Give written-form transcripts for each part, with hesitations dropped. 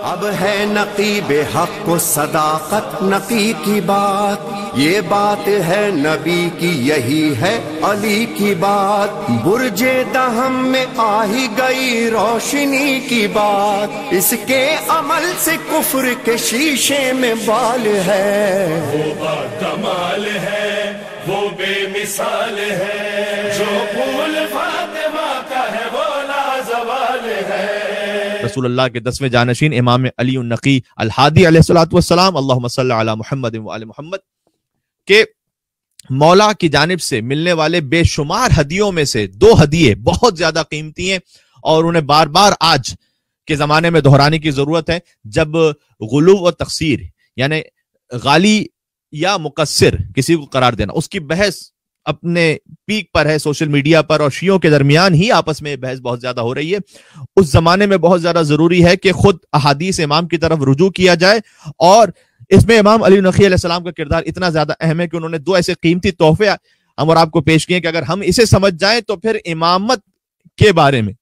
اب ہے نقیب حق و صداقت نقی کی بات، یہ بات ہے نبی کی، یہی ہے علی کی بات، برج دہم میں آ ہی گئی روشنی کی بات، اس کے عمل سے کفر کے شیشے میں بال ہے، وہ بات کمال ہے، وہ بے مثال ہے، جو پھول فاطمہ کا ہے وہ لازوال ہے۔ رسول اللہ کے 10ویں جانشین امام علی النقی الہادی علیہ الصلوۃ والسلام، اللہم صلی علی محمد وآل محمد، کے مولا کی جانب سے ملنے والے بے شمار ہدیوں میں سے 2 ہدیے بہت زیادہ قیمتی ہیں اور انہیں بار بار آج کے زمانے میں دہرانے کی ضرورت ہے، جب غلو و تقصیر یعنی غالی یا مقصر کسی کو قرار دینا، اس کی بحث اپنے پیک پر ہے سوشل میڈیا پر، اور شیعوں کے درمیان ہی آپس میں بحث بہت زیادہ ہو رہی ہے۔ اس زمانے میں بہت زیادہ ضروری ہے کہ خود احادیث امام کی طرف رجوع کیا جائے، اور اس میں امام علی نقی علیہ السلام کا کردار اتنا زیادہ اہم ہے کہ انہوں نے 2 ایسے قیمتی تحفے ہم اور آپ کو پیش کیے کہ اگر ہم اسے سمجھ جائیں تو پھر امامت کے بارے میں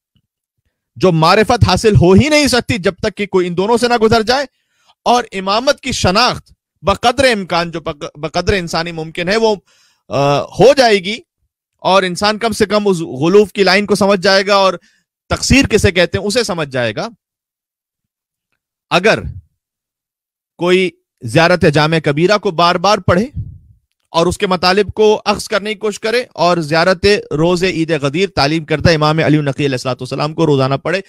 جو معرفت حاصل ہو ہی نہیں سکتی جب تک کہ کوئی ان دونوں سے نہ گزر جائے، اور امامت کی شناخت بقدر امکان جو بقدر انسانی ممکن ہے وہ ہو جائے گی، اور انسان کم سے کم اس غلوف کی لائن کو سمجھ جائے گا اور تقصیر کسے کہتے ہیں اسے سمجھ جائے گا۔ اگر کوئی زیارت جامع کبیرہ کو بار بار پڑھے اور اس کے مطالب کو اخذ کرنے کی کوشش کرے، اور زیارت روز عید غدیر تعلیم کردہ امام علی نقی علیہ السلام کو روزانہ پڑھے،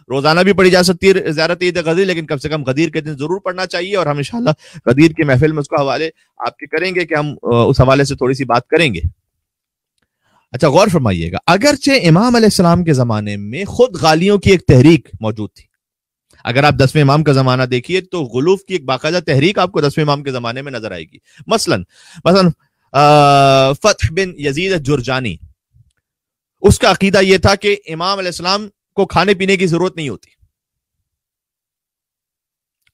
روزانہ بھی پڑھی جا سکتی ہے زیارت عید غدیر، لیکن کم سے کم غدیر کے دن ضرور پڑھنا چاہیے، اور ہم انشاءاللہ غدیر کی محفل میں اس کا حوالے آپ کے کریں گے کہ ہم اس حوالے سے تھوڑی سی بات کریں گے۔ اچھا غور فرمائیے گا، اگرچہ امام علیہ السلام کے زمانے میں خود غالیوں کی ایک تحریک موجود تھی، اگر آپ 10ویں امام کا زمانہ دیکھیے تو غلوف کی ایک باقاعدہ تحریک آپ کو 10ویں امام کے زمانے میں نظر آئے گی۔ مثلا فتح بن یزید جرجانی، اس کا عقیدہ یہ تھا کہ امام علیہ السلام کو کھانے پینے کی ضرورت نہیں ہوتی۔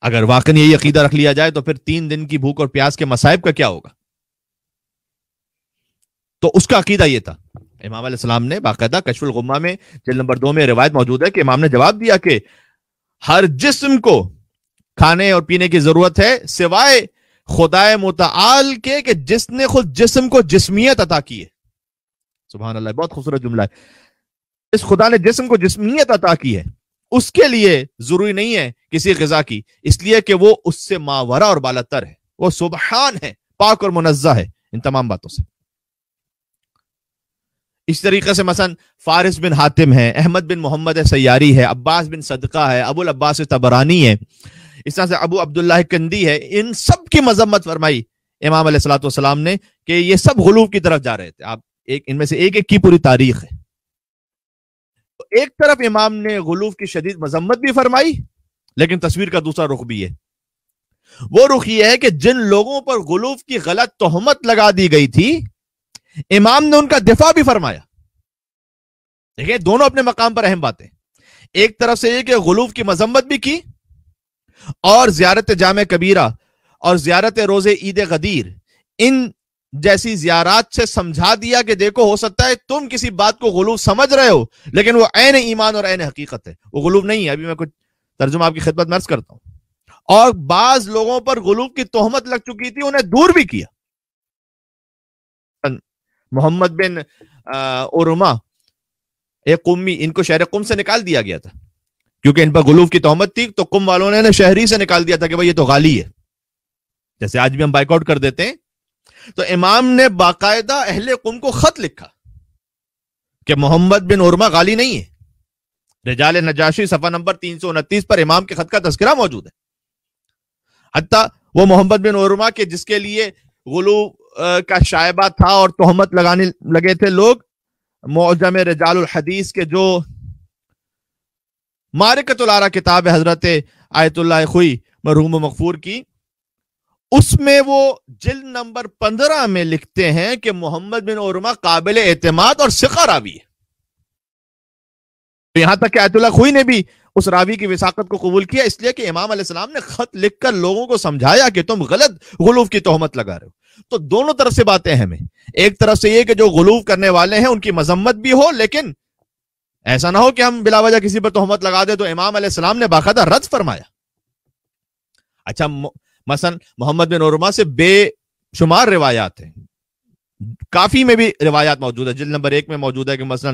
اگر واقعی یہی عقیدہ رکھ لیا جائے تو پھر 3 دن کی بھوک اور پیاس کے مصائب کا کیا ہوگا؟ تو اس کا عقیدہ یہ تھا۔ امام علیہ السلام نے باقاعدہ کشف الغمہ میں جلد نمبر 2 میں روایت موجود ہے کہ امام نے جواب دیا کہ ہر جسم کو کھانے اور پینے کی ضرورت ہے سوائے خدائے متعال کے کہ جس نے خود جسم کو جسمیت عطا کی ہے۔ سبحان اللہ، بہت خوبصورت جملہ ہے۔ اس خدا نے جسم کو جسمیت عطا کی ہے، اس کے لیے ضروری نہیں ہے کسی غذا کی، اس لیے کہ وہ اس سے ماورا اور بالاتر ہے، وہ سبحان ہے، پاک اور منزہ ہے ان تمام باتوں سے۔ اس طریقے سے مثلا فارس بن حاتم ہے، احمد بن محمد سیاری ہے، عباس بن صدقہ ہے، ابو العباس طبرانی ہے، اس طرح سے ابو عبداللہ کندی ہے، ان سب کی مذمت فرمائی امام علیہ الصلوۃ والسلام نے کہ یہ سب غلو کی طرف جا رہے تھے۔ آپ ان میں سے ایک کی پوری تاریخ ہے۔ تو ایک طرف امام نے غلوف کی شدید مذمت بھی فرمائی، لیکن تصویر کا دوسرا رخ بھی ہے، وہ رخ یہ ہے کہ جن لوگوں پر غلوف کی غلط تہمت لگا دی گئی تھی امام نے ان کا دفاع بھی فرمایا۔ دیکھیں دونوں اپنے مقام پر اہم باتیں، ایک طرف سے یہ کہ غلوف کی مذمت بھی کی، اور زیارت جامع کبیرہ اور زیارت روز عید غدیر ان جیسی زیارات سے سمجھا دیا کہ دیکھو ہو سکتا ہے تم کسی بات کو غلوف سمجھ رہے ہو لیکن وہ عین ایمان اور عین حقیقت ہے، وہ غلوف نہیں ہے۔ ابھی میں کچھ ترجمہ آپ کی خدمت میں عرض کرتا ہوں۔ اور بعض لوگوں پر غلوف کی تہمت لگ چکی تھی، انہیں دور بھی کیا۔ محمد بن ارما ایک قمی، ان کو شہر قم سے نکال دیا گیا تھا کیونکہ ان پر غلوف کی تہمت تھی، تو قم والوں نے شہری سے نکال دیا تھا کہ بھائی یہ تو غالی ہے، جیسے آج بھی ہم بائیک آؤٹ کر دیتے ہیں۔ تو امام نے باقاعدہ اہل قم کو خط لکھا کہ محمد بن ارما غالی نہیں ہے۔ رجال نجاشی صفحہ نمبر 329 پر امام کے خط کا تذکرہ موجود ہے۔ حتیٰ وہ محمد بن ارما کے جس کے لیے غلو کا شائبہ تھا اور تہمت لگانے لگے تھے لوگ، معجم رجال الحدیث کے جو معرکۃ الآراء کتاب حضرت آیت اللہ خوئی مرحوم و مغفور کی، اس میں وہ جلد نمبر 15 میں لکھتے ہیں کہ محمد بن ارما قابل اعتماد اور ثقہ راوی ہے۔ یہاں تک کہ آیت اللہ خوئی نے بھی اس راوی کی وثاقت کو قبول کیا، اس لیے کہ امام علیہ السلام نے خط لکھ کر لوگوں کو سمجھایا کہ تم غلط غلوف کی تہمت لگا رہے ہو۔ تو دونوں طرف سے باتیں ہمیں، ایک طرف سے یہ کہ جو غلوف کرنے والے ہیں ان کی مذمت بھی ہو، لیکن ایسا نہ ہو کہ ہم بلا وجہ کسی پر تہمت لگا دیں۔ تو امام علیہ السلام نے باقاعدہ رد فرمایا اچھا مثلا محمد بن عرما سے بے شمار روایات ہیں، کافی میں بھی روایات موجود ہے، جلد نمبر 1 میں موجود ہے کہ مثلا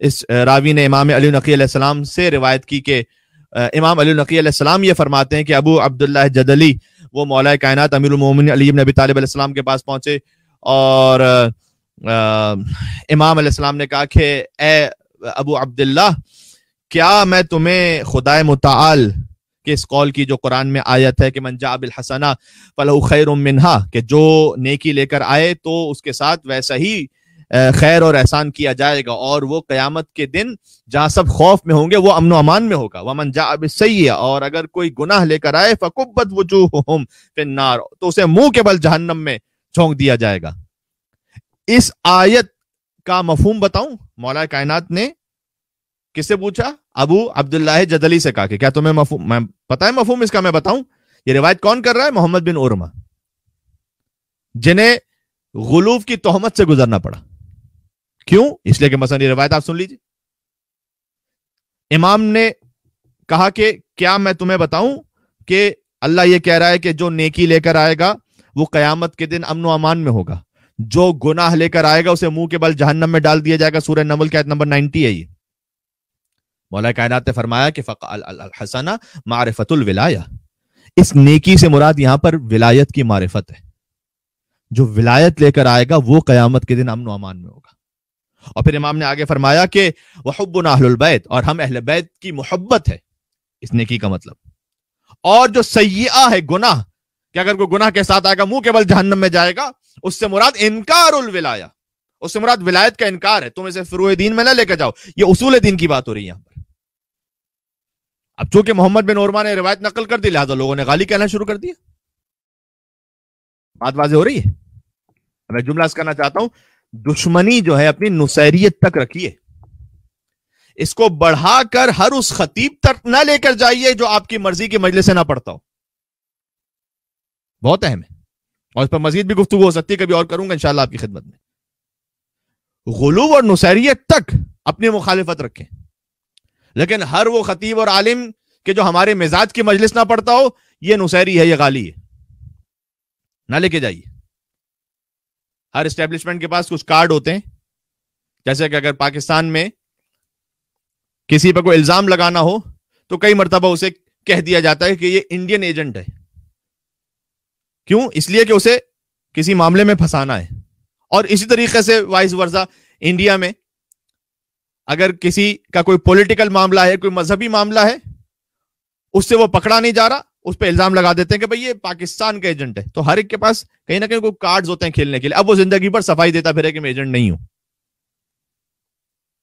اس راوی نے امام علی نقی علیہ السلام سے روایت کی کہ امام علی نقی علیہ السلام یہ فرماتے ہیں کہ ابو عبداللہ جدلی وہ مولا کائنات امیر المومنین علی بن ابی طالب علیہ السلام کے پاس پہنچے اور امام علیہ السلام نے کہا کہ اے ابو عبداللہ کیا میں تمہیں خدائے متعال کہ اس قول کی جو قرآن میں آیت ہے کہ من جاء بالحسنہ فلہ خیر منہا، کہ جو نیکی لے کر آئے تو اس کے ساتھ ویسا ہی خیر اور احسان کیا جائے گا، اور وہ قیامت کے دن جہاں سب خوف میں ہوں گے وہ امن و امان میں ہوگا۔ ومن جاء بالسیئہ، اور اگر کوئی گناہ لے کر آئے فکبت وجوہہم فی النار، تو اسے منہ کے بل جہنم میں جھونک دیا جائے گا۔ اس آیت کا مفہوم بتاؤں؟ مولا کائنات نے کس سے پوچھا؟ ابو عبداللہ جدلی سے کہا کہ کیا تمہیں مفہوم میں پتہ ہے مفہوم اس کا؟ میں بتاؤں۔ یہ روایت کون کر رہا ہے؟ محمد بن عرما، جنہیں غلو کی تہمت سے گزرنا پڑا۔ کیوں؟ اس لیے کہ مثلا یہ روایت آپ سن لیجیے، امام نے کہا کہ کیا میں تمہیں بتاؤں کہ اللہ یہ کہہ رہا ہے کہ جو نیکی لے کر آئے گا وہ قیامت کے دن امن و امان میں ہوگا، جو گناہ لے کر آئے گا اسے منہ کے بل جہنم میں ڈال دیا جائے گا۔ سورہ نمل کی آیت نمبر 90 ہے یہ۔ مولا کائنات نے فرمایا کہ الحسنہ معرفت الولایہ، اس نیکی سے مراد یہاں پر ولایت کی معرفت ہے، جو ولایت لے کر آئے گا وہ قیامت کے دن امن و امان میں ہوگا۔ اور پھر امام نے آگے فرمایا کہ وحبنا اہل البیت، اور ہم اہل بیت کی محبت ہے اس نیکی کا مطلب۔ اور جو سیئہ ہے گناہ، کہ اگر کوئی گناہ کے ساتھ آئے گا منہ کے بل جہنم میں جائے گا، اس سے مراد انکار الولایہ، اس سے مراد ولایت کا انکار ہے۔ تم اسے فروع دین میں نہ لے کے جاؤ، یہ اصول دین کی بات ہو رہی ہے یہاں پر۔ اب چونکہ محمد بن عرما نے روایت نقل کر دی لہذا لوگوں نے غالی کہنا شروع کر دیا۔ بات واضح ہو رہی ہے؟ میں جملہ اس کرنا چاہتا ہوں، دشمنی جو ہے اپنی نصیریت تک رکھیے، اس کو بڑھا کر ہر اس خطیب تک نہ لے کر جائیے جو آپ کی مرضی کی مجلس سے نہ پڑھتا ہو۔ بہت اہم ہے، اور اس پر مزید بھی گفتگو ہو سکتی ہے، کبھی اور کروں گا انشاءاللہ آپ کی خدمت میں۔ غلو اور نصیریت تک اپنی مخالفت رکھیں، لیکن ہر وہ خطیب اور عالم کہ جو ہمارے مزاج کی مجلس نہ پڑھتا ہو یہ نصیری ہے، یہ غالی ہے، نہ لے کے جائیے۔ ہر اسٹیبلشمنٹ کے پاس کچھ کارڈ ہوتے ہیں، جیسے کہ اگر پاکستان میں کسی پہ کوئی الزام لگانا ہو تو کئی مرتبہ اسے کہہ دیا جاتا ہے کہ یہ انڈین ایجنٹ ہے۔ کیوں؟ اس لیے کہ اسے کسی معاملے میں پھنسانا ہے۔ اور اسی طریقے سے وائس ورثہ انڈیا میں اگر کسی کا کوئی پولیٹیکل معاملہ ہے، کوئی مذہبی معاملہ ہے، اس سے وہ پکڑا نہیں جا رہا، اس پہ الزام لگا دیتے ہیں کہ بھئی یہ پاکستان کا ایجنٹ ہے۔ تو ہر ایک کے پاس کہیں نہ کہیں کوئی کارڈز ہوتے ہیں کھیلنے کے لیے۔ اب وہ زندگی پر صفائی دیتا پھرے کہ میں ایجنٹ نہیں ہوں،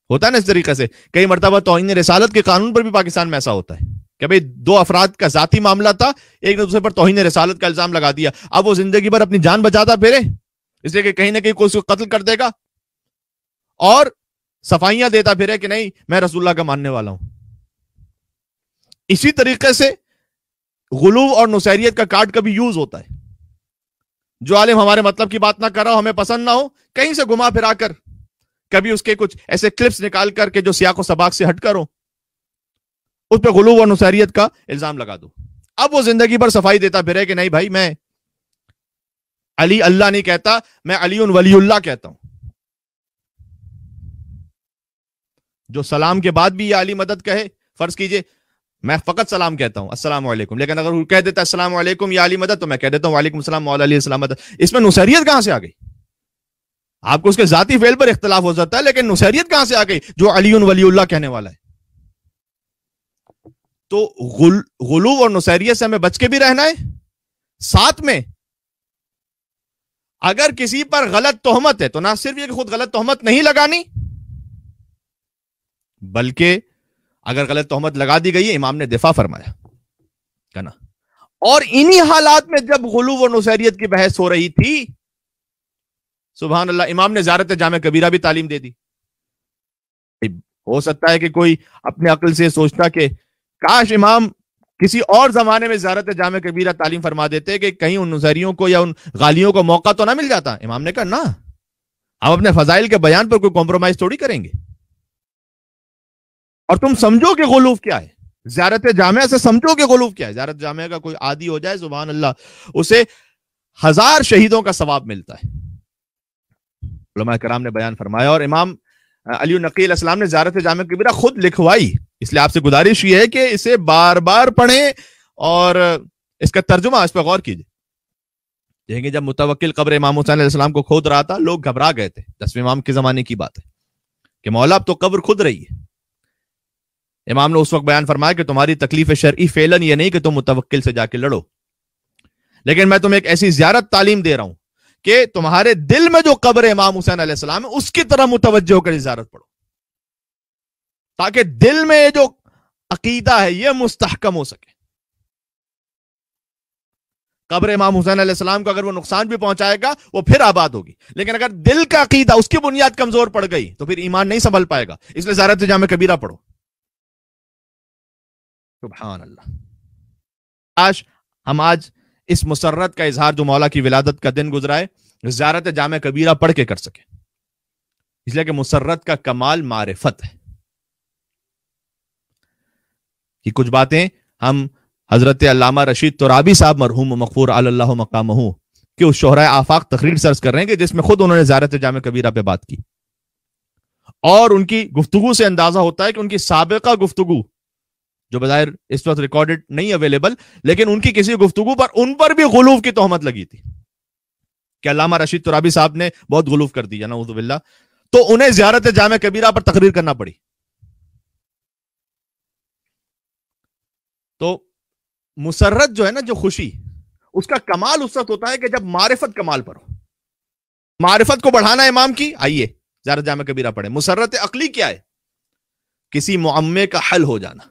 ہوتا ہے نا اس طریقے سے۔ کئی مرتبہ توہین رسالت کے قانون پر بھی پاکستان میں ایسا ہوتا ہے کہ بھئی دو افراد کا ذاتی معاملہ تھا، ایک نے دوسرے پر توہین رسالت کا الزام لگا دیا، اب وہ زندگی پر اپنی جان بچاتا پھرے اس لیے کہ کہیں نہ کہیں کوئی اس کو قتل کر دے گا، اور صفائیاں دیتا پھرے کہ نہیں میں رسول اللہ کا ماننے والا ہوں۔ اسی طریقے سے غلو اور نصیریت کا کارڈ کبھی یوز ہوتا ہے۔ جو عالم ہمارے مطلب کی بات نہ کر رہا ہو، ہمیں پسند نہ ہو، کہیں سے گھما پھرا کر کبھی اس کے کچھ ایسے کلپس نکال کر کے جو سیاق و سباق سے ہٹ کر ہو، اس پہ غلو اور نصیریت کا الزام لگا دو۔ اب وہ زندگی پر صفائی دیتا پھرے کہ نہیں بھائی میں علی اللہ نہیں کہتا، میں علی ولی اللہ کہتا ہوں۔ جو سلام کے بعد بھی یہ علی مدد کہے، فرض کیجئے میں فقط سلام کہتا ہوں السلام علیکم، لیکن اگر وہ کہہ دیتا ہے السلام علیکم یا علی مدد، تو میں کہہ دیتا ہوں وعلیکم السلام مولا علی السلام مدد۔ اس میں نصیریت کہاں سے آ گئی؟ آپ کو اس کے ذاتی فعل پر اختلاف ہو سکتا ہے، لیکن نصیریت کہاں سے آ گئی جو علی ولی اللہ کہنے والا ہے؟ تو غلو اور نصیریت سے ہمیں بچ کے بھی رہنا ہے۔ ساتھ میں اگر کسی پر غلط تہمت ہے تو نہ صرف یہ کہ خود غلط تہمت نہیں لگانی، بلکہ اگر غلط تہمت لگا دی گئی ہے امام نے دفاع فرمایا کہنا۔ اور انہی حالات میں جب غلو و نصیریت کی بحث ہو رہی تھی، سبحان اللہ، امام نے زیارت جامع کبیرہ بھی تعلیم دے دی۔ ہو سکتا ہے کہ کوئی اپنے عقل سے سوچتا کہ کاش امام کسی اور زمانے میں زیارت جامع کبیرہ تعلیم فرما دیتے کہ کہیں ان نظریوں کو یا ان غالیوں کو موقع تو نہ مل جاتا۔ امام نے کہا نہ، ہم اپنے فضائل کے بیان پر کوئی کمپرومائز تھوڑی کریں گے۔ اور تم سمجھو کہ غلو کیا ہے، زیارت جامعہ سے سمجھو کہ غلو کیا ہے. زیارت جامعہ کا کوئی عادی ہو جائے سبحان اللہ اسے 1000 شہیدوں کا ثواب ملتا ہے. علماء کرام نے بیان فرمایا. اور امام علی النقی علیہ السلام نے زیارت جامعہ کبیرہ خود لکھوائی. اس لیے آپ سے گزارش یہ ہے کہ اسے بار بار پڑھیں اور اس کا ترجمہ اس پہ غور کیجیے. دیکھیں گے جب متوکل قبر امام حسین علیہ السلام کو کھود رہا تھا لوگ گھبرا گئے تھے. 10ویں امام کے زمانے کی بات ہے کہ مولا اب تو قبر کھود رہی ہے. امام نے اس وقت بیان فرمایا کہ تمہاری تکلیف شرعی فعلاً یہ نہیں کہ تم متوکل سے جا کے لڑو، لیکن میں تمہیں ایک ایسی زیارت تعلیم دے رہا ہوں کہ تمہارے دل میں جو قبر امام حسین علیہ السلام ہے اس کی طرح متوجہ ہو کر زیارت پڑھو، تاکہ دل میں جو عقیدہ ہے یہ مستحکم ہو سکے. قبر امام حسین علیہ السلام کو اگر وہ نقصان بھی پہنچائے گا وہ پھر آباد ہوگی، لیکن اگر دل کا عقیدہ اس کی بنیاد کمزور پڑ گئی تو پھر ایمان نہیں سنبھل پائے گا. اس لیے زیارت جامع کبیرہ پڑھو. سبحان اللہ. آج اس مسرت کا اظہار جو مولا کی ولادت کا دن گزرا ہے زیارت جامع کبیرہ پڑھ کے کر سکے، اس لیے کہ مسرت کا کمال معرفت ہے. کہ کچھ باتیں ہم حضرت علامہ رشید ترابی صاحب مرحوم مغفور علی اللہ مقامہ کہ اس شہرائے آفاق تقریر سرچ کر رہے ہیں کہ جس میں خود انہوں نے زیارت جامع کبیرہ پہ بات کی، اور ان کی گفتگو سے اندازہ ہوتا ہے کہ ان کی سابقہ گفتگو جو بظاہر اس وقت ریکارڈڈ نہیں اویلیبل، لیکن ان کی کسی گفتگو پر ان پر بھی غلو کی تہمت لگی تھی کہ علامہ رشید ترابی صاحب نے بہت غلو کر دیا نعوذ باللہ، تو انہیں زیارت جامع کبیرہ پر تقریر کرنا پڑی. تو مسرت جو ہے نا، جو خوشی، اس کا کمال اس وقت ہوتا ہے کہ جب معرفت کمال پر ہو. معرفت کو بڑھانا امام کی، آئیے زیارت جامع کبیرہ پڑھیں. مسرت عقلی کیا ہے؟ کسی معمے کا حل ہو جانا.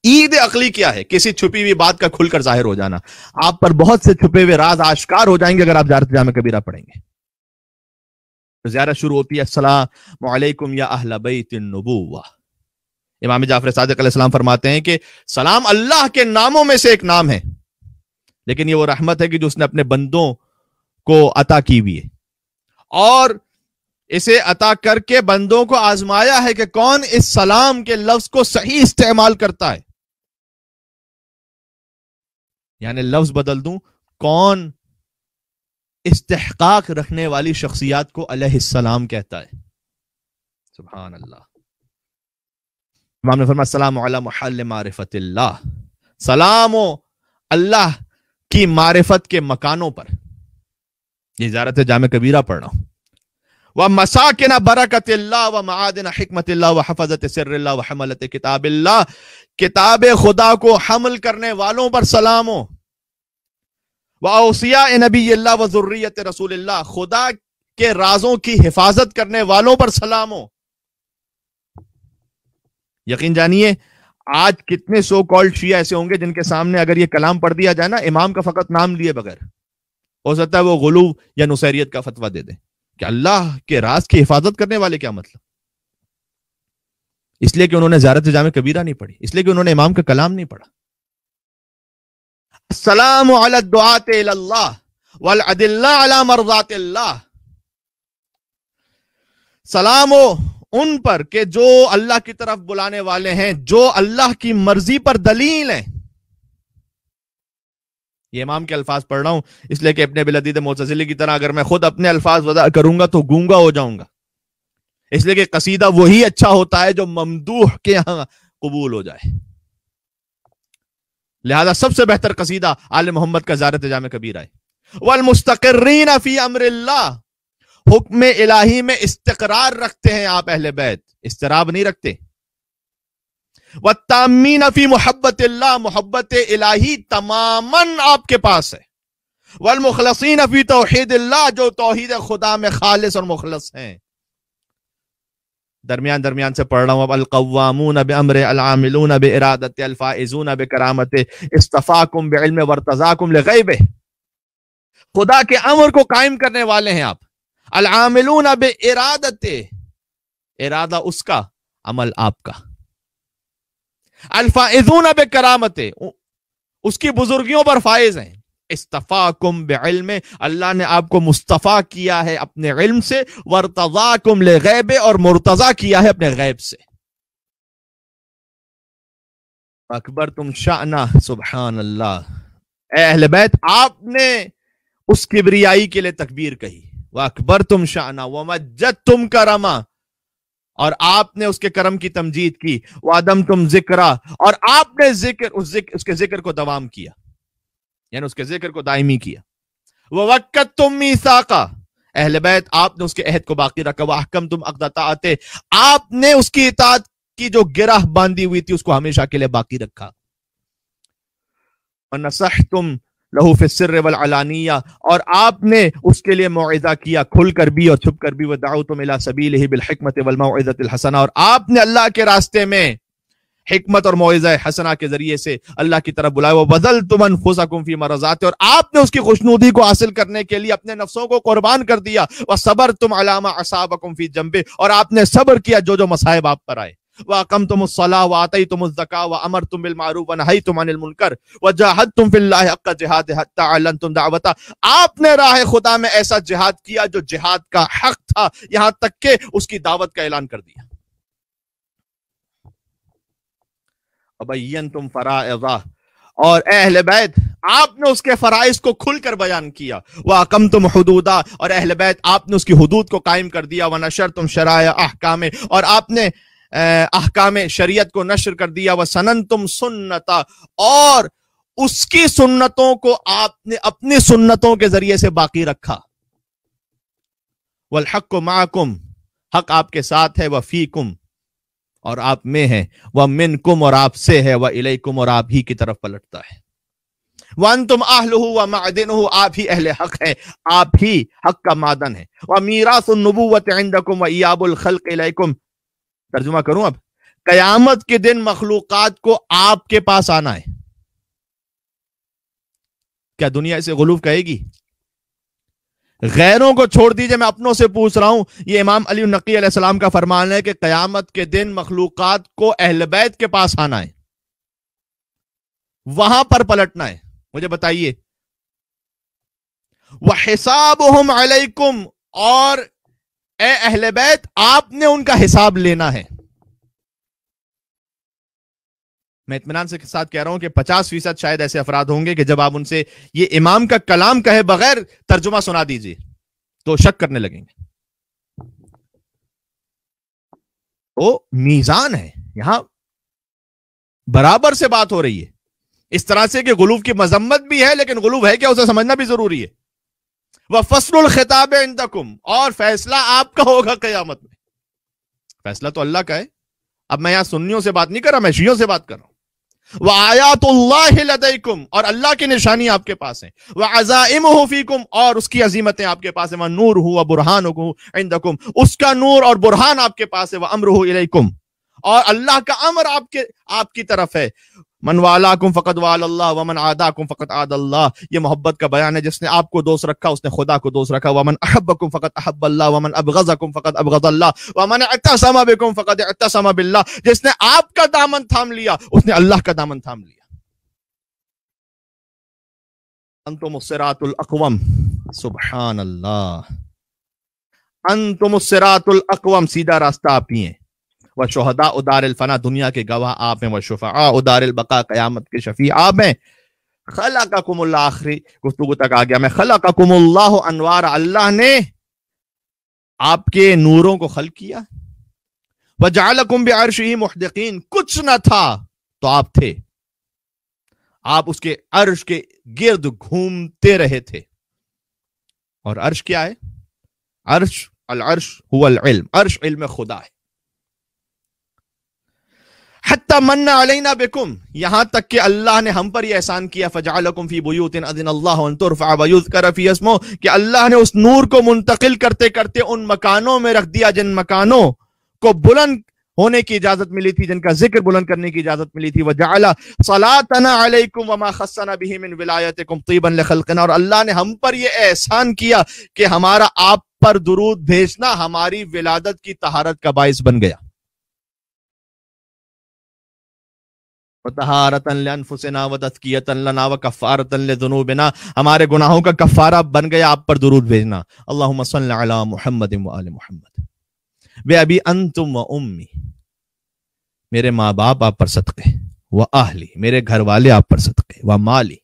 عید عقلی کیا ہے؟ کسی چھپی ہوئی بات کا کھل کر ظاہر ہو جانا. آپ پر بہت سے چھپے ہوئے راز آشکار ہو جائیں گے اگر آپ زیارت جامع کبیرہ پڑھیں گے. زیارت شروع ہوتی ہے السلام علیکم یا اہل بیت النبوہ. امام جعفر صادق علیہ السلام فرماتے ہیں کہ سلام اللہ کے ناموں میں سے ایک نام ہے، لیکن یہ وہ رحمت ہے کہ جو اس نے اپنے بندوں کو عطا کی ہوئی ہے، اور اسے عطا کر کے بندوں کو آزمایا ہے کہ کون اس سلام کے لفظ کو صحیح استعمال کرتا ہے. یعنی لفظ بدل دوں، کون استحقاق رکھنے والی شخصیات کو علیہ السلام کہتا ہے. سبحان اللہ. امام نے فرمایا السلام علی محل معرفت اللہ. سلام و اللہ کی معرفت کے مکانوں پر. یہ زیارت جامع کبیرہ پڑھنا. وَمَسَاكِنَ بَرَكَتِ اللَّهِ وَمَعَادِنَ حِكْمَتِ اللَّهِ وَحَفَظَةِ سِرِّ اللَّهِ وَحَمَلَةِ کتاب اللہ. کتاب خدا کو حمل کرنے والوں پر سلام ہو. وَأَوْصِيَاءِ نَبِيِّ اللَّهِ وَذُرِّيَّةِ رسول اللہ. خدا کے رازوں کی حفاظت کرنے والوں پر سلام ہو. یقین جانیے آج کتنے سو کالڈ شیعہ ایسے ہوں گے جن کے سامنے اگر یہ کلام پڑھ دیا جائے نا امام کا فقط نام لیے بغیر، ہو سکتا ہے وہ غلو یا نصیریت کا فتویٰ دے دیں کہ اللہ کے راز کی حفاظت کرنے والے کیا مطلب؟ اس لیے کہ انہوں نے زیارت جامع کبیرہ نہیں پڑھی، اس لیے کہ انہوں نے امام کا کلام نہیں پڑھا. السلام علی الدعاۃ الی اللہ والادلہ علی مرضات اللہ. سلام ہو ان پر کہ جو اللہ کی طرف بلانے والے ہیں، جو اللہ کی مرضی پر دلیل ہیں. یہ امام کے الفاظ پڑھ رہا ہوں اس لیے کہ ابن ابی لدید معتزلی کی طرح اگر میں خود اپنے الفاظ وضع کروں گا تو گونگا ہو جاؤں گا. اس لیے کہ قصیدہ وہی اچھا ہوتا ہے جو ممدوح کے یہاں قبول ہو جائے. لہذا سب سے بہتر قصیدہ آل محمد کا زیارت جامع کبیرہ ہے. والمستقرین فی امر اللہ. حکم الہی میں استقرار رکھتے ہیں آپ اہل بیت، استراب نہیں رکھتے. والتامین فی محبت اللہ. محبت الہی تماماً آپ کے پاس ہے. والمخلصین فی توحید اللہ. جو توحید خدا میں خالص اور مخلص ہیں. درمیان سے پڑھ رہا ہوں اب. القوامون بامر العاملون بارادت الفائزون بکرامت اصطفاکم بعلم وارتضاکم لغیبہ. خدا کے امر کو قائم کرنے والے ہیں آپ. العاملون بارادت، ارادہ اس کا، عمل آپ کا. الفائزون بکرامت، اس کی بزرگیوں پر فائز ہیں. استفاکم بعلم، اللہ نے آپ کو مصطفیٰ کیا ہے اپنے علم سے. وارتضاکم لغیب، اور مرتضی کیا ہے اپنے غیب سے. اکبر تم شأنہ، سبحان اللہ، اے اہل بیت آپ نے اس کبریائی کے لیے تکبیر کہی، وَأَكْبَرْ تُمْ شَأْنَا وَمَجَّدْتُمْ كَرَمًا، اور آپ نے اس کے کرم کی تمجید کی، وَعَدَمْتُمْ ذِكْرًا، اور آپ نے اس کے ذکر کو دوام کیا، یعنی اس کے ذکر کو دائمی کیا، وَوَكَّدْتُمْ مِيثَاقًا، اہل بیت آپ نے اس کے عہد کو باقی رکھا، وَأَحْكَمْتُمْ عَقْدَ طَاعَتِهِ، آپ نے اس کی اطاعت کی جو گرہ باندھی ہوئی تھی اس کو ہمیشہ کے لیے باقی رکھا، وَنَصَحْتُمْ لہو فی السر والعلانیہ، اور آپ نے اس کے لیے موعظہ کیا کھل کر بھی اور چھپ کر بھی، وَدَعَوْتُمْ إِلَىٰ سَبِيلِهِ بِالْحِكْمَةِ وَالْمَوْعِظَةِ الْحَسَنَةِ، اور آپ نے اللہ کے راستے میں حکمت اور موعظہ حسنہ کے ذریعے سے اللہ کی طرف بلایا، وَبَذَلْتُمْ أَنفُسَكُمْ فِي مَرَضَاتِهِ، اور آپ نے اس کی خوشنودی کو حاصل کرنے کے لیے اپنے نفسوں کو قربان کر دیا، وَصَبَرْتُمْ عَلَىٰ مَا أَصَابَكُمْ فِي جَنبِهِ، اور آپ نے صبر کیا جو مصائب آپ پر آئے، وَأَقَمْتُمُ الصَّلَاةَ وَآتَيْتُمُ الزَّكَاةَ وَأَمَرْتُمْ بِالْمَعْرُوفِ وَنَهَيْتُمْ عَنِ الْمُنكَرِ وَجَاهَدتُّمْ فِي اللَّهِ حَقَّ جِهَادِهِ حَتَّىٰ عَلَّنْتُمْ دَعْوَتَهُ، آپ نے راہ خدا میں ایسا جہاد کیا جو جہاد کا حق تھا، یہاں تک کہ اس کی دعوت کا اعلان کر دیا، وَبَيَّنْتُمْ فَرَائِضَهُ، اور اے اہل بیت آپ نے اس کے فرائض کو کھل کر بیان کیا، وَأَقَمْتُمْ حُدُودَهُ، اور اہل بیت آپ نے اس کی حدود کو قائم کر دیا، وَنَشَرْتُمْ شَرَائِعَ أَحْكَامِهِ، اور آپ نے احکام شریعت کو نشر کر دیا، وَسَنَنْتُمْ سُنَّتَهُ، اور اس کی سنتوں کو آپ نے اپنی سنتوں کے ذریعے سے باقی رکھا، وَالْحَقُّ مَعَكُمْ، حق آپ کے ساتھ ہے، وَفِيكُمْ، اور آپ میں ہے، وَمِنْكُمْ، اور آپ سے ہے، وَإِلَيْكُمْ، اور آپ ہی کی طرف پلٹتا ہے، وَأَنْتُمْ أَهْلُهُ وَمَعْدِنُهُ، آپ ہی اہل حق ہے، آپ ہی حق کا معدن ہے، وَمِيرَاثُ النُّبُوَّةِ عِنْدَكُمْ وَإِيَابُ الْخَلْقِ إِلَيْكُمْ، ترجمہ کروں اب، قیامت کے دن مخلوقات کو آپ کے پاس آنا ہے، کیا دنیا اسے غلوف کہے گی؟ غیروں کو چھوڑ دیجئے، میں اپنوں سے پوچھ رہا ہوں، یہ امام علی النقی علیہ السلام کا فرمان ہے کہ قیامت کے دن مخلوقات کو اہل بیت کے پاس آنا ہے، وہاں پر پلٹنا ہے، مجھے بتائیے، وَحِسَابُهُمْ عَلَيْكُمْ، اور اے اہل بیت آپ نے ان کا حساب لینا ہے، میں اطمینان سے ساتھ کہہ رہا ہوں کہ 50% شاید ایسے افراد ہوں گے کہ جب آپ ان سے یہ امام کا کلام کہے بغیر ترجمہ سنا دیجئے تو شک کرنے لگیں گے، تو میزان ہے، یہاں برابر سے بات ہو رہی ہے، اس طرح سے کہ غلوف کی مذمت بھی ہے لیکن غلوف ہے کیا اسے سمجھنا بھی ضروری ہے، وَفَصْلُ الْخِطَابِ عِنْدَكُمْ، اور فیصلہ آپ کا ہوگا قیامت میں، فیصلہ تو اللہ کا ہے، اب میں یہاں سنیوں سے بات نہیں کر رہا، میں شیعوں سے بات کر رہا ہوں، وَآيَاتُ اللَّهِ لَدَيْكُمْ، اور اللہ کی نشانی آپ کے پاس ہیں، وَعَزَائِمُهُ فِيكُمْ، اور اس کی عظیمتیں آپ کے پاس ہیں، وَنُورُهُ وَبُرْهَانُهُ عِنْدَكُمْ، اس کا نور اور برہان آپ کے پاس ہے، وَأَمْرُهُ إِلَيْكُمْ، اور اللہ کا امر آپ کی طرف ہے، من والاکم فقد وال اللہ ومن عاداکم فقد عاد اللہ، یہ محبت کا بیان ہے، جس نے آپ کو دوست رکھا اس نے خدا کو دوست رکھا، ومن احبکم فقد احب اللہ ومن ابغضکم فقد ابغض اللہ ومن اعتصم بکم فقد اعتصم باللہ، جس نے آپ کا دامن تھام لیا اس نے اللہ کا دامن تھام لیا، انتم الصراط الاقوم، سبحان اللہ، انتم الصراط الاقوم، سیدھا راستہ آپ ہی ہیں، وشہداء دار الفنا، دنیا کے گواہ آپ ہیں، وشفعاء دار البقاء، قیامت کے شفیع آپ ہیں، خلقکم اللہ، آخری گفتگو تک آ گیا میں، خلقکم اللہ انوار، اللہ نے آپ کے نوروں کو خلق کیا، وجعلکم بعرشہ محدقین، کچھ نہ تھا تو آپ تھے، آپ اس کے عرش کے گرد گھومتے رہے تھے، اور عرش کیا ہے؟ العرش هو العلم، عرش علم خدا ہے، حتی من علینا بکم، یہاں تک کہ اللہ نے ہم پر یہ احسان کیا، فجعلکم فی بیوت اذن اللہ ان ترفع ویذکر فی اسمہ، کہ اللہ نے اس نور کو منتقل کرتے کرتے ان مکانوں میں رکھ دیا جن مکانوں کو بلند ہونے کی اجازت ملی تھی، جن کا ذکر بلند کرنے کی اجازت ملی تھی، وجعل صلاتنا علیکم وما خصنا به من ولایتکم طیبا لخلقنا، اور اللہ نے ہم پر یہ احسان کیا کہ ہمارا آپ پر درود بھیجنا ہماری ولادت کی طہارت کا باعث بن گیا، وطہارۃ لانفسنا وتزکیۃ لنا وکفارۃ لذنوبنا، ہمارے گناہوں کا کفارہ بن گیا آپ پر درود بھیجنا، اللہم صل علی محمد وآل محمد، بے ابی انتم و امی، میرے ماں باپ آپ پر صدقے، وَأَهْلِ میرے گھر والے آپ پر صدقے، وَمَالِ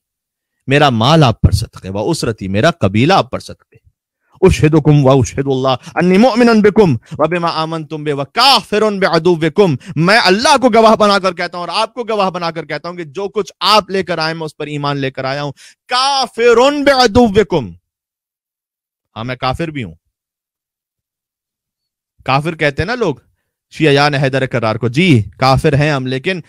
میرا مال آپ پر صدقے، وَأُسْرَتِي میرا قبیلہ آپ پر صدقے، اشہدکم واشہد اللہ انی مؤمن بکم وبما آمنتم بہ وکافر بعدوکم، میں اللہ کو گواہ بنا کر کہتا ہوں اور آپ کو گواہ بنا کر کہتا ہوں کہ جو کچھ آپ لے کر آئے میں اس پر ایمان لے کر آیا ہوں، کافر بعدوکم، ہاں میں کافر بھی ہوں۔ کافر کہتے ہیں نا لوگ شیعیان حیدر کرار کو، جی کافر ہیں ہم، لیکن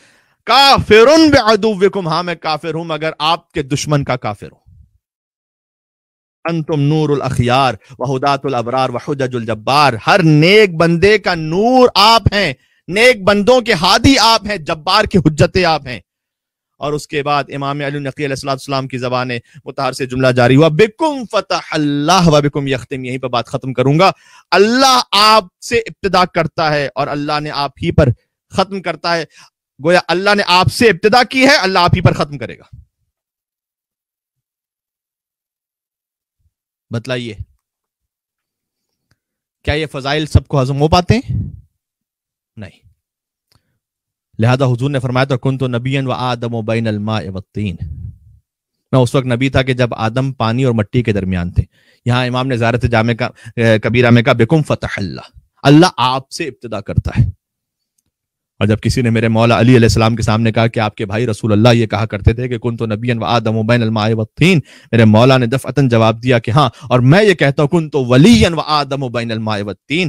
کافر بعدوکم، ہاں میں کافر ہوں مگر آپ کے دشمن کا کافر ہوں۔ انتم نور الاخیار وہدات الابرار وحجج الجبار، ہر نیک بندے کا نور آپ ہیں، نیک بندوں کے ہادی آپ ہیں، جبار کی حجتیں آپ ہیں۔ اور اس کے بعد امام علی نقی علیہ السلام کی زبان مطہر سے جملہ جاری ہوا، بکم فتح اللہ وبکم یختم، یہیں پہ بات ختم کروں گا۔ اللہ آپ سے ابتدا کرتا ہے اور اللہ نے آپ ہی پر ختم کرتا ہے، گویا اللہ نے آپ سے ابتدا کی ہے، اللہ آپ ہی پر ختم کرے گا۔ بتلائیے کیا یہ فضائل سب کو ہضم ہو پاتے ہیں؟ نہیں۔ لہذا حضور نے فرمایا تو کنت نبیا وآدم بین الماء والطین، میں اس وقت نبی تھا کہ جب آدم پانی اور مٹی کے درمیان تھے۔ یہاں امام نے زیارت جامع کبیرہ میں کہا بکم فتح اللہ، اللہ آپ سے ابتدا کرتا ہے۔ اور جب کسی نے میرے مولا علی علیہ السلام کے سامنے کہا کہ آپ کے بھائی رسول اللہ یہ کہا کرتے تھے کہ کنت نبیا وآدم بین الماء والطین، میرے مولا نے دفعتاً جواب دیا کہ ہاں، اور میں یہ کہتا ہوں کنت ولیا وآدم بین الماء والطین،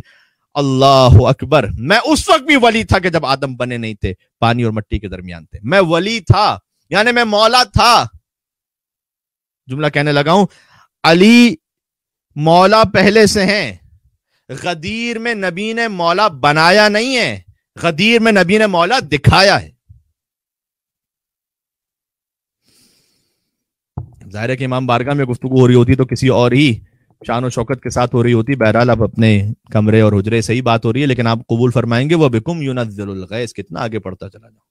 اللہ اکبر، میں اس وقت بھی ولی تھا کہ جب آدم بنے نہیں تھے، پانی اور مٹی کے درمیان تھے، میں ولی تھا، یعنی میں مولا تھا۔ جملہ کہنے لگا ہوں، علی مولا پہلے سے ہیں، غدیر میں نبی نے مولا بنایا نہیں ہے، غدیر میں نبی نے مولا دکھایا ہے۔ ظاہر ہے کہ امام بارگاہ میں گفتگو ہو رہی ہوتی تو کسی اور ہی شان و شوکت کے ساتھ ہو رہی ہوتی، بہرحال اب اپنے کمرے اور حجرے سے ہی بات ہو رہی ہے، لیکن آپ قبول فرمائیں گے وہ بکم ینزل الغیث، کتنا آگے پڑھتا چلا جاؤ،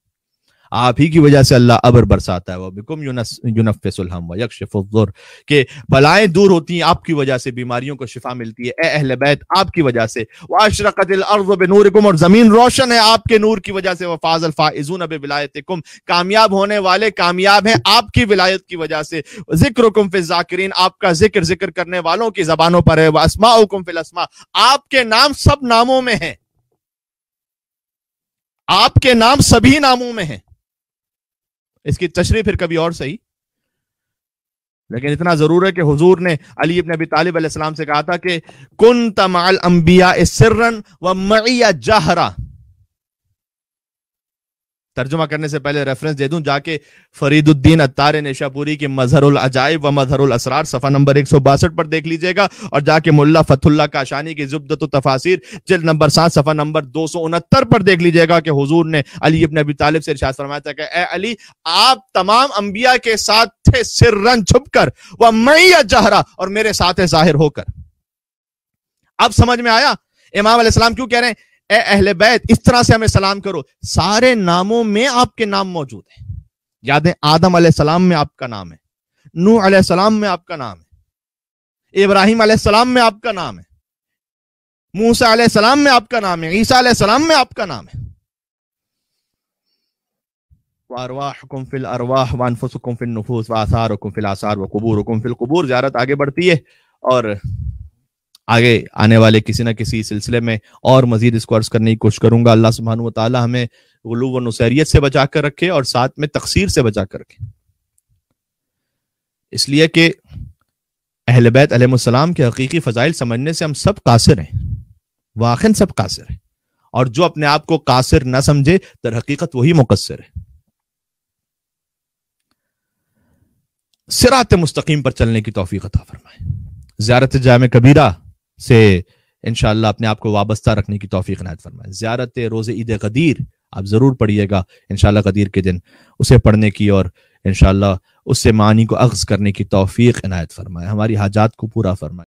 آپ ہی کی وجہ سے اللہ ابر برساتا ہے، وہ بکم ینفس الہم ویکشف الضر، کہ بلائیں دور ہوتی ہیں آپ کی وجہ سے، بیماریوں کو شفا ملتی ہے، اے اہل بیت آپ کی وجہ سے، واشرقت الارض بنورکم، اور زمین روشن ہے آپ کے نور کی وجہ سے، وفاز الفائزون بولایتکم، کامیاب ہونے والے کامیاب ہیں آپ کی ولایت کی وجہ سے، ذکرکم فی الذاکرین، آپ کا ذکر کرنے والوں کی زبانوں پر ہے، واسماؤکم فی الاسماء، آپ کے نام سب ناموں میں ہیں، آپ کے نام سبھی ناموں میں ہیں۔ اس کی تشریح پھر کبھی اور صحیح، لیکن اتنا ضرور ہے کہ حضور نے علی ابن ابی طالب علیہ السلام سے کہا تھا کہ کنت مع الانبیاء سرا ومعی جہرا۔ ترجمہ کرنے سے پہلے ریفرنس دے دوں، جا کے فرید الدین عطار نیشا پوری کی مظہر العجائب و مظہر الاسرار صفحہ نمبر 162 پر دیکھ لیجئے گا، اور جا کے ملا فتح اللہ کاشانی کی زبدۃ التفاسیر جلد نمبر 7 صفحہ نمبر 269 پر دیکھ لیجئے گا کہ حضور نے علی ابن ابی طالب سے ارشاد فرمایا تھا کہ اے علی، آپ تمام انبیاء کے ساتھ تھے سرن چھپ کر، و معی جہرا، اور میرے ساتھ ظاہر ہو کر۔ اب سمجھ میں آیا امام علیہ السلام کیوں کہہ رہے ہیں اے اہل بیت اس طرح سے ہمیں سلام کرو؟ سارے ناموں میں آپ کے نام موجود ہیں، یاد ہے آدم علیہ السلام میں آپ کا نام ہے، نوح علیہ السلام میں آپ کا نام ہے، ابراہیم علیہ السلام میں آپ کا نام ہے، موسیٰ علیہ السلام میں آپ کا نام ہے، عیسیٰ علیہ السلام میں آپ کا نام ہے۔ وارواحکم فی الارواح وانفسکم فی النفوس واثارکم فی الاثار وقبورکم فی القبور۔ زیارت آگے بڑھتی ہے اور آگے آنے والے کسی نہ کسی سلسلے میں اور مزید اس کو عرض کرنے کی کوشش کروں گا۔ اللہ سبحانہ و تعالی ہمیں غلو و نصیریت سے بچا کر رکھے اور ساتھ میں تقصیر سے بچا کر رکھے، اس لیے کہ اہل بیت علیہ السلام کے حقیقی فضائل سمجھنے سے ہم سب قاصر ہیں، واقعاً سب قاصر ہیں، اور جو اپنے آپ کو قاصر نہ سمجھے در حقیقت وہی مقصر ہے۔ صراط مستقیم پر چلنے کی توفیق عطا فرمائے، زیارت جامع کبیرہ سے انشاءاللہ اپنے آپ کو وابستہ رکھنے کی توفیق عنایت فرمائے۔ زیارت روز عید غدیر آپ ضرور پڑھیے گا انشاءاللہ غدیر کے دن، اسے پڑھنے کی اور انشاءاللہ اس سے معنی کو اخذ کرنے کی توفیق عنایت فرمائے، ہماری حاجات کو پورا فرمائے۔